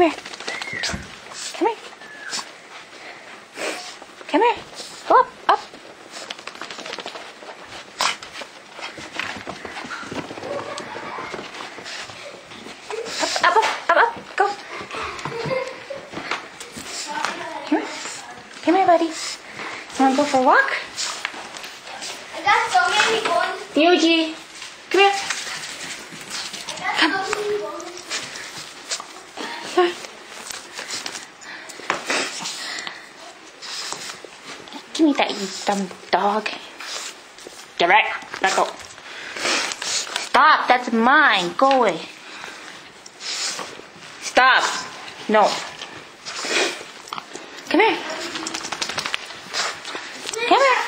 Come here. Come here. Come here. Go up, up. Up, up, up, up. Go. Come here. Come here, buddy. You want to go for a walk? I got so many bones. Yoji, come here. I got so many bones. Come. Give me that, you dumb dog. Get right. Let go. Stop. That's mine. Go away. Stop. No. Come here. Come here.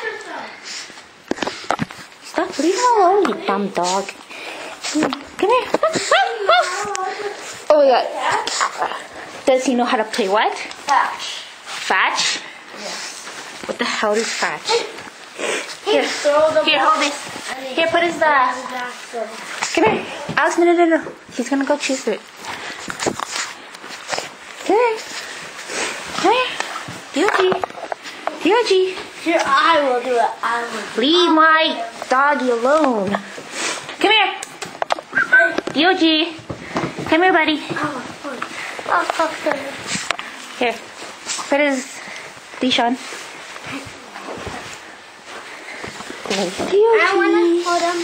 Stop. Leave him alone, you dumb dog. Come here. Oh my god. Does he know how to play what? Fetch. Fetch? Yes. What the hell is fetch? Here, Here, hold this. Here, put his Come here. Alex, no. He's gonna go choose it. Come here. Come here. Yoji. Here, I will do it. I will. Leave my doggy alone. Come here. Yoji. Come here, buddy. Here. Put his leash on. I want to hold him.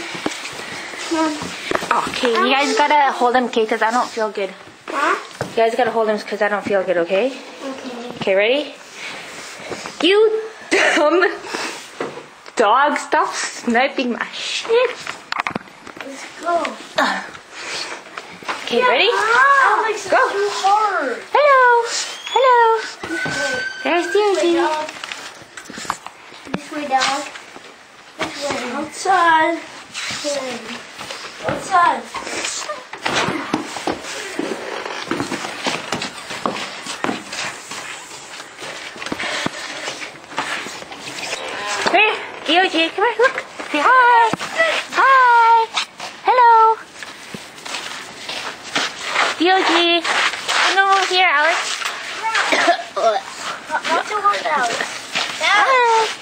Okay, you guys gotta hold him, okay? Because I don't feel good. Huh? You guys gotta hold him because I don't feel good, okay? Okay. Okay, ready? You dumb dog, stop sniping my shit. Let's go. Okay, ready? Oh, it's Go. too hard. Hello. There's This way, Yoji. dog. This way, dog. This way. Outside. Outside. Here, Yoji, come here, look. Say hi. Hi. Hello. Yoji. Hello, here, Alex. Not too hard, Alex. Hi.